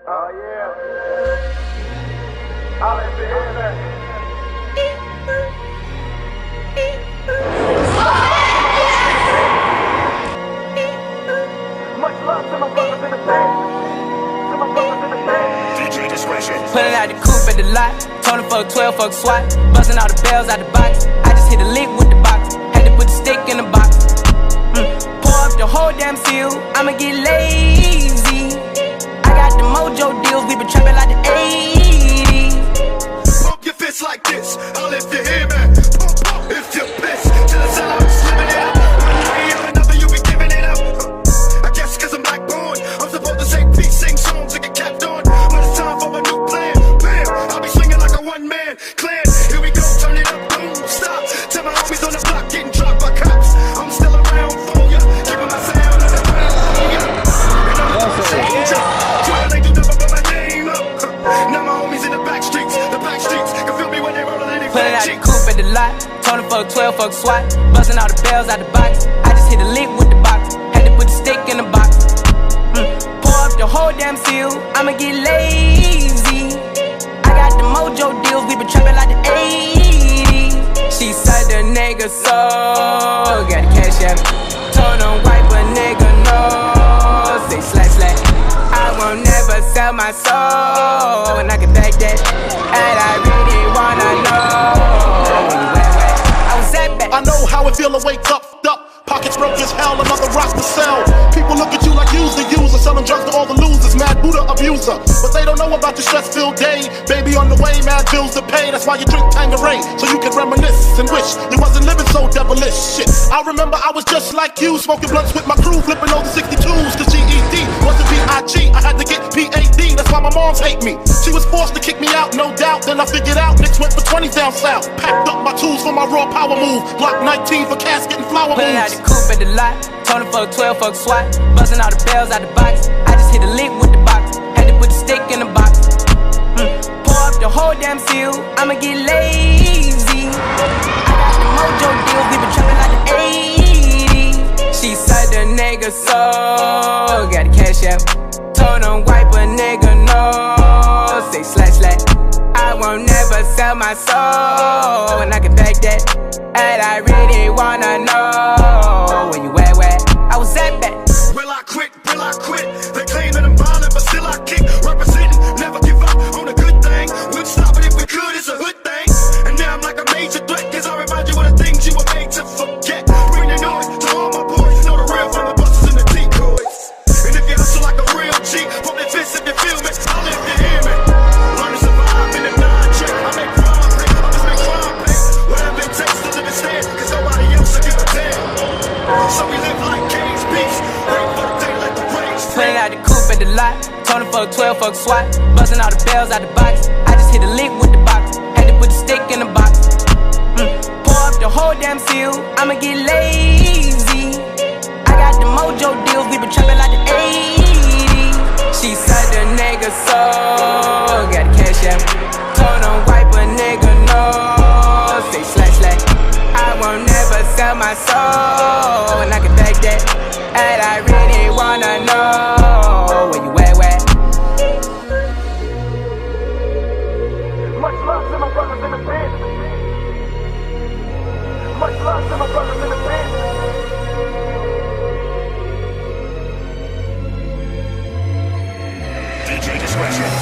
Oh yeah. I'll let you hear that. Much love to my brothers in the band. To my brothers in the band. DJ Discretion. Pulling out the coupe at the lot. Told him fuck 12, fuck SWAT. Busting all the bells out the box. I just hit a lick with the box. Had to put the stick in the box. Pour up the whole damn seal. I'ma get lazy. I got the mojo deals. We been trapping like the 80s. Pump your fists like this. I'll lift your hair, man. Pump, pump, if you're pissed. Till the sell out, slipping it up. One way or another, you be giving it up. I guess cause I'm black born. I'm supposed to say peace, sing songs, and get kept on. When it's time for a new plan, bam, I'll be swinging like a one-man clan. Here we go, turn it up, boom, stop. Tell my homies on the block, getting dropped by cops. I'm still around for ya, keeping my sound on the ground for ya. And I'm a soldier, trying to never put my name up. Now my homies in the back streets can feel me when they rollin' in their Pulling fat out the cheeks. coupe at the lot. Told him fuck 12, fuck SWAT. Busting all the bells out the box. I just hit a lick with the box. Had to put the stick in the box. Pour up the whole damn seal. I'ma get lazy. I got the mojo deals. We been trapping like the 80s. She said the nigga so got the cash out. Told him wipe a nigga no. Say slash slash. I won't never sell my soul. And I can back that. And I really wanna know. I was at back. I know how it feel to wake up, pockets broke as hell, another rock to sell. People look at you like you's the user, selling drugs to all the losers, mad Buddha abuser. But they don't know about the stress-filled day. Baby on the way, mad bills to pay. That's why you drink Tanqueray, so you can reminisce and wish you wasn't living so devilish. Shit, I remember I was just like you, smoking blunts with my crew, flipping over 62s. Cause GED wasn't B.I.G. I had to get P.A.D. That's why my moms hate me. She was forced to kick me out, no doubt. Then I figured out Knicks went for 20 down south. Packed up my tools for my raw power move. Glock 19 for casket and flower Pulling out moves. the coupe at the lot. Told him fuck 12, fuck SWAT. Busting all the bells out the box. I just hit a lick with the box. Had to put the stick in the box. Pour up the whole damn seal. I'ma get lazy. I got the mojo deals. We been trapping like the 80s. She said the nigga so got the cash out. Told him wipe a nigga no. Say slash slash. I won't never sell my soul. And I can back that. And I really wanna know where you at, where I was at back. Will I quit? Will I quit? They claim that I'm violent, but still I kick. Representing, never give up on a good thing. Wouldn't stop it if we could, it's a hood thing. And now I'm like a major threat, cause I remind you of the things you were made to forget. Bring the noise to all my boys, know the real from the buses and the decoys. And if you hustle like a real G, pump that fist if you feel me, I'll live you hear me. Learn to survive in the non-check. I make crime pay, I just make crime pay. Whatever it takes to live and stand, cause nobody else will give a damn. So we live like cage beasts, wait for the day like the rain. Pulling out the coupe at the lot. Told him fuck 12, fuck SWAT. Busting all the bells out the box. I just hit a lick with the box. Had to put the stick in the box. Pour up the whole damn seal. I'ma get lazy. I got the mojo deals. We been trapping like the 80s. She said the nigga so got the cash out. Told him wipe a nigga no. Say slash slash. I won't never sell my soul. And I can back that. And I really wanna know where you at, where Much love to my brothers in the band. Much love to my brothers in the band. DJ Discretion.